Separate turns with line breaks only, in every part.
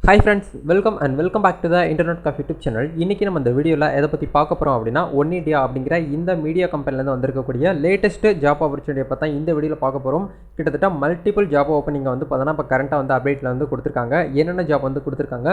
Hi friends, welcome back to the Internet Cafe YouTube channel. இன்னைக்கு நம்ம இந்த வீடியோல எதை பத்தி பார்க்க போறோம் அப்படினா ஒன் இந்தியா அப்படிங்கற இந்த மீடியா கம்பெனில இருந்து வந்திருக்கக்கூடிய லேட்டஸ்ட் ஜாப் ஆப்பர்சூனிட்டியை பத்தி இந்த வீடியோல பார்க்க போறோம். கிட்டத்தட்ட மல்டிபிள் ஜாப் ஓபனிங் வந்து பார்த்தா இப்ப கரண்டா வந்து அப்டேட்ல வந்து கொடுத்திருக்காங்க. என்னென்ன ஜாப் வந்து கொடுத்திருக்காங்க,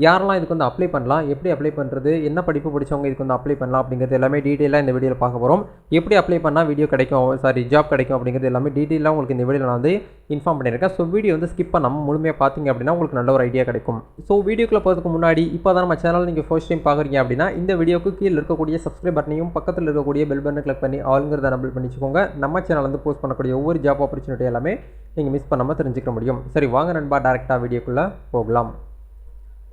யாரெல்லாம் இதுக்கு வந்து அப்ளை பண்ணலாம், எப்படி அப்ளை பண்றது, என்ன படிப்பு படிச்சவங்க இதுக்கு வந்து அப்ளை பண்ணலாம் அப்படிங்கறது எல்லாமே டீடைலா இந்த வீடியோல பார்க்க போறோம். எப்படி அப்ளை பண்ணா வீடியோ கிடைக்கும் ஜாப் கிடைக்கும் அப்படிங்கறது எல்லாமே டீடைலா உங்களுக்கு இந்த வீடியோல நான் வந்து இன்ஃபார்ம் பண்ணிருக்கேன். சோ வீடியோ வந்து ஸ்கிப் பண்ணாம முழுமையா பாத்தீங்க அப்படினா உங்களுக்கு நல்ல ஒரு ஐடியா கிடைக்கும். சோ வீடியோக்குள்ள போறதுக்கு முன்னாடி இப்போதான் நம்ம சேனல் நீங்க ஃபர்ஸ்ட் டைம் பாக்குறீங்க அப்படினா இந்த வீடியோக்கு கீழ இருக்கக்கூடிய சப்ஸ்கிரைப் பட்டனையும் பக்கத்துல இருக்கக்கூடிய பெல் பட்டனை கிளிக் பண்ணி ஆல்ங்கறத எனேபிள் பண்ணிச்சுக்கோங்க. நம்ம சேனல்ல வந்து போஸ்ட் பண்ணக்கூடிய ஒவ்வொரு ஜாப் ஆப்பர்சூனிட்டி எல்லாமே நீங்க மிஸ் பண்ணாம தெரிஞ்சுக்க முடியும். சரி வாங்க நண்பா டைரக்டா வீடியோக்குள்ள போகலாம்.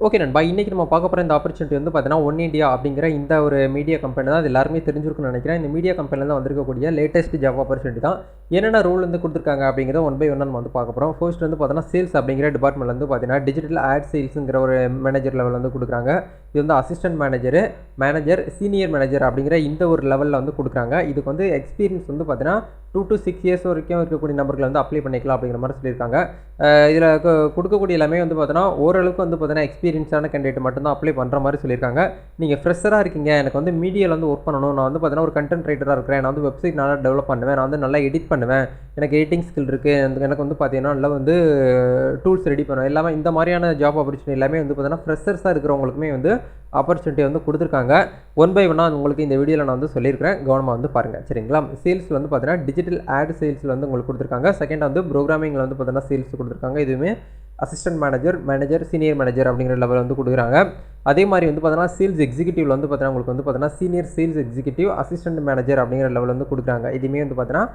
ஓகே நண்பா, இன்னைக்கு நம்ம பார்க்க போகிற இந்த ஆப்பர்ச்சுனிட்டி வந்து பார்த்தீங்கன்னா ஒன் இந்தியா அப்படிங்கிற இந்த ஒரு மீடியா கம்பெனி தான். அது எல்லாருமே தெரிஞ்சிருக்குன்னு நினைக்கிறேன். இந்த மீடியா கம்பெனியில் தான் வந்திருக்கக்கூடிய லேட்டஸ்ட் ஜாப் ஆப்பர்ச்சுனிட்டி தான். என்னென்ன ரூல் வந்து கொடுத்துருக்காங்க அப்படிங்கிறத ஒன் பை ஒன் நம்ம வந்து பார்க்க போகிறோம். ஃபர்ஸ்ட் வந்து பார்த்தீங்கன்னா சேல்ஸ் அப்படிங்கிற டிபார்ட்மெண்ட் வந்து பார்த்தீங்கன்னா டிஜிட்டல் ஆட் சேல்ஸுங்கிற ஒரு மேனேஜர் லெவல் வந்து கொடுக்குறாங்க. இது வந்து அசிஸ்டன்ட் மேனேஜர் சீனியர் மேனேஜர் அப்படிங்கிற இந்த ஒரு லெவலில் வந்து கொடுக்குறாங்க. இதுக்கு வந்து எக்ஸ்பீரியன்ஸ் வந்து பார்த்தீங்கன்னா 2 to 6 இயர்ஸ் வரைக்கும் இருக்கக்கூடிய நபர்கள் வந்து அப்ளை பண்ணிக்கலாம் அப்படிங்கிற மாதிரி சொல்லியிருக்காங்க. இதில் கொடுக்கக்கூடிய எல்லாமே வந்து பார்த்தீங்கன்னா ஓரளவுக்கு வந்து பார்த்தீங்கன்னா எக்ஸ்பீரியன்ஸான கேண்டிடேட் மட்டும்தான் அப்ளை பண்ணுற மாதிரி சொல்லியிருக்காங்க. நீங்கள் ஃப்ரெஷராக இருக்கீங்க, எனக்கு வந்து மீடியாவில் வந்து ஒர்க் பண்ணணும், நான் வந்து பார்த்தீங்கன்னா ஒரு கண்டென்ட் ரைட்டராக இருக்கிறேன், நான் வந்து வெப்சைட் நல்லா டெவலப் பண்ணுவேன், நான் வந்து நல்லா எடிட் பண்ணுவேன், எனக்கு எடிட்டிங் ஸ்கில் இருக்குது, எனக்கு வந்து பார்த்தீங்கன்னா நல்லா வந்து டூல்ஸ் ரெடி பண்ணுவேன், எல்லாமே இந்த மாதிரியான ஜாப் ஆப்பர்ச்சுனிட்டி எல்லாமே வந்து பார்த்தீங்கன்னா ஃப்ரெஷர்ஸாக இருக்கிறவங்களுக்குமே வந்து ஆப்பர்ச்சுனிட்டி வந்து கொடுத்துருக்காங்க. ஒன் பை ஒன்னாக உங்களுக்கு இந்த வீடியோவில் நான் வந்து சொல்லியிருக்கிறேன், கவனமாக வந்து பாருங்கள் சரிங்களா. சேல்ஸில் வந்து பார்த்தீங்கன்னா டிஜிட்டல் ஆட் சேல்ஸில் வந்து உங்களுக்கு கொடுத்துருக்காங்க. செகண்ட் வந்து ப்ரோக்ராமிங்கில் வந்து பார்த்தீங்கன்னா சேல்ஸ் கொடுத்துருக்காங்க. இதுவுமே அசிஸ்டன்ட் மேனேஜர் சீனியர் மேனேஜர் அப்படிங்கிற லெவல் வந்து கொடுக்குறாங்க. அதே மாதிரி வந்து பார்த்தீங்கன்னா சேல்ஸ் எக்ஸிக்யூட்டிவ்ல வந்து பார்த்தீங்கன்னா உங்களுக்கு வந்து பார்த்தீங்கன்னா senior sales executive assistant manager அப்படிங்கிற லெவல் வந்து கொடுக்குறாங்க. இதுவுமே வந்து பார்த்தீங்கன்னா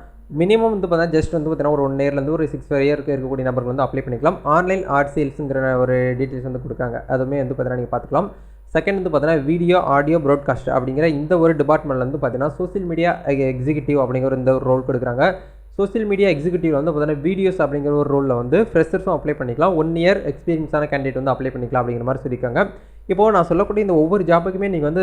மினிமம் வந்து பார்த்தீங்கன்னா ஜஸ்ட் வந்து பார்த்தீங்கன்னா ஒரு 1 இயர்லேருந்து ஒரு 6 இயருக்கு இருக்கக்கூடிய நபர்கள் வந்து அப்ளை பண்ணிக்கலாம். ஆன்லைன் ஆட் சேல்ஸுங்கிற ஒரு டீட்டெயில்ஸ் வந்து கொடுக்குறாங்க. அதுவுமே வந்து பார்த்தீங்கன்னா நீங்கள் பார்த்துக்கலாம். செகண்ட் வந்து பார்த்தீங்கன்னா வீடியோ ஆடியோ ப்ராட்காஸ்ட் அப்படிங்கிற இந்த ஒரு டிபார்ட்மெண்ட்ல வந்து பார்த்தீங்கன்னா சோசியல் மீடியா எக்ஸிக்யூட்டிவ் அப்படிங்கிற இந்த ஒரு ரோல் கொடுக்குறாங்க. சோசியல் மீடியா எக்ஸிக்யூட்டிவ் வந்து பார்த்தீங்கன்னா வீடியோஸ் அப்படிங்கிற ஒரு ரோலில் வந்து ஃப்ரெஷர்ஸும் அப்ளை பண்ணிக்கலாம். 1 இயர் எக்ஸ்பீரியன்ஸான கேண்டிடேட் வந்து அப்ளை பண்ணிக்கலாம் அப்படிங்கிற மாதிரி சொல்லியிருக்காங்க. இப்போது நான் சொல்லக்கூடிய இந்த ஒவ்வொரு ஜாப்புக்குமே நீங்கள் வந்து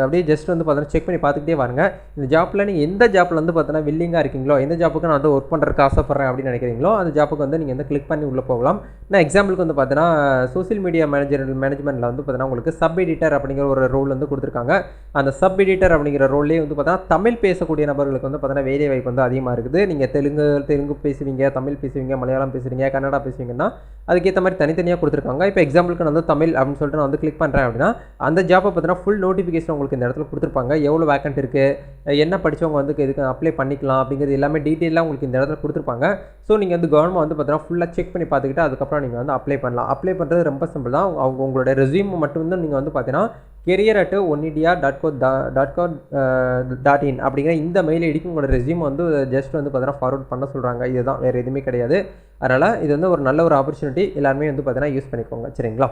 அப்படியே ஜஸ்ட் வந்து பார்த்தீங்கன்னா செக் பண்ணி பார்த்துக்கிட்டே வாருங்க. இந்த ஜாப்பில் நீங்கள் எந்த ஜாப்பில் வந்து பார்த்தீங்கன்னா வில்லிங்காக இருக்கீங்களோ, எந்த ஜாப்புக்கு நான் வந்து ஒர்க் பண்ணுறதுக்கு ஆசைப்பட்றேன் அப்படின்னு நினைக்கிறீங்களோ அந்த ஜாப்புக்கு வந்து நீங்கள் வந்து கிளிக் பண்ணி உள்ளே போகலாம். நான் எக்ஸாம்பிளுக்கு வந்து பார்த்தீங்கன்னா சோசியல் மீடியா மேனேஜ்மெண்ட்டில் வந்து பார்த்தீங்கன்னா உங்களுக்கு சப் எடிட்டர் அப்படிங்கிற ஒரு ரோல் வந்து கொடுத்துருக்காங்க. அந்த சப் எடிட்டர் அப்படிங்கிற ரோல்லே வந்து பார்த்தீங்கன்னா தமிழ் பேசக்கூடிய நபர்களுக்கு வந்து பார்த்தீங்கன்னா வேலை வாய்ப்பு வந்து அதிகமாக இருக்குது. நீங்கள் தெலுங்கு பேசுவீங்க, தமிழ் பேசுவீங்க, மலையாளம் பேசுகிறீங்க, கன்னடா பேசுவீங்கன்னா அதுக்கேற்ற மாதிரி தனித்தனியாக கொடுத்துருக்காங்க. இப்போ எக்ஸாம்பிளுக்கு நான் வந்து தமிழ் அப்படின்னு சொல்லிட்டு நான் வந்து கிளிக் பண்ணுறேன் அப்படின்னா அந்த ஜாப்பை பார்த்தீங்கன்னா ஃபுல் நோட்டிஃபிகேஷன் உங்களுக்கு இந்த இடத்துல கொடுத்துருப்பாங்க. எவ்வளோ வேக்கன்ட் இருக்குது, என்ன படித்தவங்க வந்து இதுக்கு அப்ளை பண்ணிக்கலாம் அப்படிங்கிறது எல்லாமே டீட்டெயிலாக உங்களுக்கு இந்த இடத்துல கொடுத்துருப்பாங்க. ஸோ நீங்கள் வந்து கவர்மெண்ட் வந்து பார்த்தீங்கன்னா ஃபுல்லாக செக் பண்ணி பார்த்துக்கிட்டு அதுக்கப்புறம் நீங்கள் வந்து அப்ளை பண்ணலாம். அப்ளை பண்ணுறது ரொம்ப சிம்பிள் தான். உங்களோட ரெஸ்யூம் மட்டும் வந்து நீங்கள் வந்து பார்த்தீங்கன்னா career@oneindia.co.in அப்படிங்கிற இந்த மெயில் ஐடிக்கு உங்களோட ரெஸ்யூம் வந்து ஜஸ்ட் வந்து பார்த்தீங்கன்னா ஃபார்வர்ட் பண்ண சொல்கிறாங்க. இதுதான், வேறு எதுவுமே கிடையாது. அதனால் இது வந்து ஒரு நல்ல ஒரு ஆப்பர்ச்சுனிட்டி, எல்லாருமே வந்து பார்த்தீங்கன்னா யூஸ் பண்ணிக்கோங்க சரிங்களா.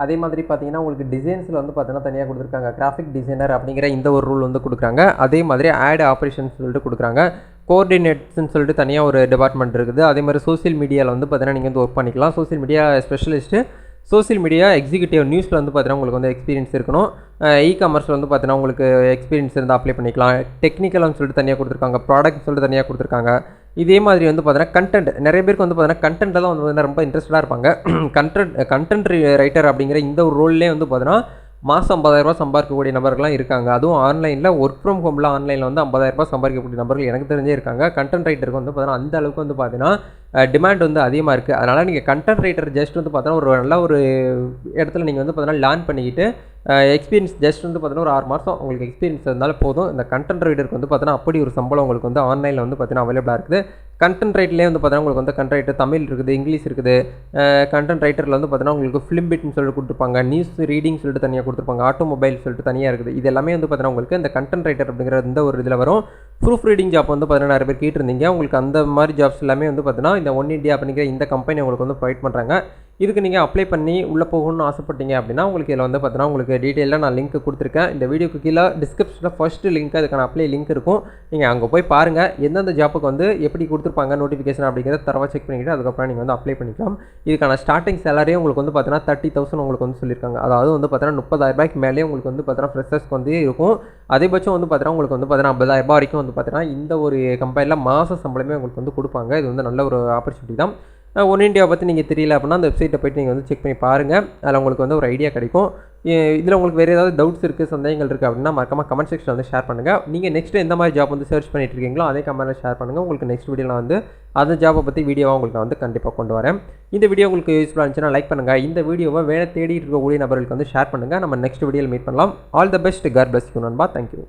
அதே மாதிரி பார்த்தீங்கன்னா உங்களுக்கு டிசைன்ஸில் வந்து பார்த்தீங்கன்னா தனியாக கொடுத்துருக்காங்க. கிராஃபிக் டிசைனர் அப்படிங்கிற இந்த ஒரு ரூல் வந்து கொடுக்குறாங்க. அதே மாதிரி ஆட் ஆப்ரேஷன்ஸ் சொல்லிட்டு கொடுக்குறாங்க. கோஆர்டினேட்ஸ்ன்னு சொல்லிட்டு தனியாக ஒரு டிபார்ட்மெண்ட் இருக்குது. அதே மாதிரி சோசியல் மீடியாவில் வந்து பார்த்தீங்கன்னா நீங்கள் வந்து ஒர்க் பண்ணிக்கலாம். Social media specialist, social media executive, நியூஸில் வந்து பார்த்தீங்கன்னா உங்களுக்கு வந்து எக்ஸ்பீரியன்ஸ் இருக்கணும். இ-காமர்ஸில் வந்து பார்த்தீங்கன்னா உங்களுக்கு எக்ஸ்பீரியன்ஸ் இருந்தால் அப்ளை பண்ணிக்கலாம். டெக்னிக்கல்னு சொல்லிட்டு தனியாக கொடுத்துருக்காங்க. ப்ராடக்ட் சொல்லிட்டு தனியாக கொடுத்துருக்காங்க. இதே மாதிரி வந்து பார்த்தீங்கன்னா கண்டென்ட், நிறைய பேருக்கு வந்து பார்த்தீங்கன்னா கண்டென்ட்டில் தான் வந்து பார்த்தீங்கன்னா ரொம்ப இன்ட்ரெஸ்டாக இருப்பாங்க. கண்டென்ட் ரைட்டர் அப்படிங்கிற இந்த ஒரு ரோல்லே வந்து பார்த்தீங்கன்னா மாதம் 50,000 சம்பாதிக்கக்கூடிய நபர்கள்லாம் இருக்காங்க. அதுவும் ஆன்லைனில் ஒர்க் ஃப்ரம் ஹோமில் ஆன்லைனில் வந்து 50,000 சம்பாதிக்கக்கூடிய நபர்கள் எனக்கு தெரிஞ்சே இருக்காங்க. கண்டென்ட் ரைட்டருக்கு வந்து பார்த்தீங்கன்னா அந்த அளவுக்கு வந்து பார்த்தீங்கன்னா டிமாண்ட் வந்து அதிகமாக இருக்குது. அதனால் நீங்கள் கண்டென்ட் ரைட்டர் ஜஸ்ட் வந்து பார்த்தீங்கன்னா ஒரு நல்ல ஒரு இடத்துல நீங்கள் வந்து பார்த்தீங்கன்னா லேர்ன் பண்ணிக்கிட்டு எக்ஸ்பீரியன்ஸ் ஜஸ்ட் வந்து பார்த்தீங்கன்னா ஒரு 6 மாதம் உங்களுக்கு எக்ஸ்பீரியன்ஸ் இருந்தாலும் போதும். இந்த கண்டென்ட் ரைட்டருக்கு வந்து பார்த்தீங்கன்னா அப்படி ஒரு சம்பளம் உங்களுக்கு வந்து ஆன்லைனில் வந்து பார்த்தீங்கன்னா அவைலபிளாக இருக்குது. கண்டென்ட் ரைட்லேயே வந்து பார்த்தீங்கன்னா உங்களுக்கு வந்து கண்டென்ட் ரைட்டர் தமிழ் இருக்குது, இங்கிலீஷ் இருக்குது. கண்டென்ட் ரைட்டரில் வந்து பார்த்தீங்கன்னா உங்களுக்கு ஃபிலிம் பிட்னு சொல்லிட்டு கொடுத்துருப்பாங்க, நியூஸ் ரீடிங் சொல்லிட்டு தனியாக கொடுத்துருப்பாங்க, ஆட்டோமொபைல் சொல்லிட்டு தனியாக இருக்குது. இது எல்லாமே வந்து பார்த்தீங்கன்னா உங்களுக்கு இந்த கண்டென்ட் ரைட்டர் அப்படிங்கிற இந்த ஒரு இதில் வரும். ப்ரூஃப் ரீடிங் ஜாப் வந்து பார்த்தீங்கன்னா நிறைய பேர் கேட்டிருந்தீங்க. உங்களுக்கு அந்த மாதிரி ஜாப்ஸ் எல்லாமே வந்து பார்த்தீங்கன்னா இந்த ஒன் இந்தியா அப்படிங்கிற இந்த கம்பெனி உங்களுக்கு வந்து ப்ரொவைட் பண்ணுறாங்க. இதுக்கு நீங்கள் அப்ளை பண்ணி உள்ளே போகணும்னு ஆசைப்பட்டீங்க அப்படின்னா உங்களுக்கு இதில் வந்து பார்த்தீங்கன்னா உங்களுக்கு டீட்டெயிலாக நான் லிங்க் கொடுத்துருக்கேன். இந்த வீடியோக்கு கீழே டிஸ்கிரிப்ஷனில் ஃபஸ்ட்டு லிங்க், அதுக்கான அப்ளை லிங்க் இருக்கும். நீங்கள் அங்கே போய் பாருங்கள் எந்தெந்த ஜாப்புக்கு வந்து எப்படி கொடுத்துருப்பாங்க நோட்டிஃபிகேஷன் அப்படிங்கிறத தரவாக செக் பண்ணிக்கிட்டு அதுக்கப்புறம் நீங்கள் வந்து அப்ளை பண்ணிக்கலாம். இதுக்கான ஸ்டார்டிங் சேலரியே உங்களுக்கு வந்து பார்த்தீங்கன்னா 30,000 உங்களுக்கு வந்து சொல்லியிருக்காங்க. அதாவது வந்து பார்த்தீங்கன்னா 30,000 மேலே உங்களுக்கு வந்து பார்த்தீங்கன்னா ஃப்ரெஷர்ஸ்க்கு வந்து இருக்கும். அதிகபட்சம் வந்து பார்த்தீங்கன்னா உங்களுக்கு வந்து பார்த்தீங்கன்னா 50,000 வரைக்கும் வந்து பார்த்தீங்கன்னா இந்த ஒரு கம்பெனியில் மாத சம்பளமே உங்களுக்கு வந்து கொடுப்பாங்க. இது வந்து நல்ல ஒரு ஆப்பர்ச்சுனிட்டி தான். ஒன் இண்டியா பற்றி நீங்கள் தெரியல அப்படின்னா அந்த வெப்சைட்டை போய்ட்டு நீங்கள் வந்து செக் பண்ணி பாருங்கள். அதில் உங்களுக்கு வந்து ஒரு ஐடியா கிடைக்கும். இதில் உங்களுக்கு வேறு ஏதாவது டவுட்ஸ் இருக்குது, சந்தேகங்கள் இருக்குது அப்படின்னா மறக்காம கமெண்ட் செக்ஷனில் வந்து ஷேர் பண்ணுங்கள். நீங்கள் நெக்ஸ்ட்டு எந்த மாதிரி ஜாப் வந்து சர்ச் பண்ணிட்டு இருக்கீங்களோ அதே கமெண்ட்டில் ஷேர் பண்ணுங்கள். உங்களுக்கு நெக்ஸ்ட் வீடியோவில் வந்து அந்த ஜாப்பை பற்றி வீடியோவாக உங்களுக்கு நான் வந்து கண்டிப்பாக கொண்டு வரேன். இந்த வீடியோ உங்களுக்கு யூஸ்ஃபுல்லாக இருந்துச்சுன்னா லைக் பண்ணுங்கள். இந்த வீடியோவை வேலை தேடிட்டு இருக்கக்கூடிய நபர்களுக்கு வந்து ஷேர் பண்ணுங்கள். நம்ம நெக்ஸ்ட் வீடியோவில் மீட் பண்ணலாம். All the best. God bless you நண்பா. தேங்க்யூ.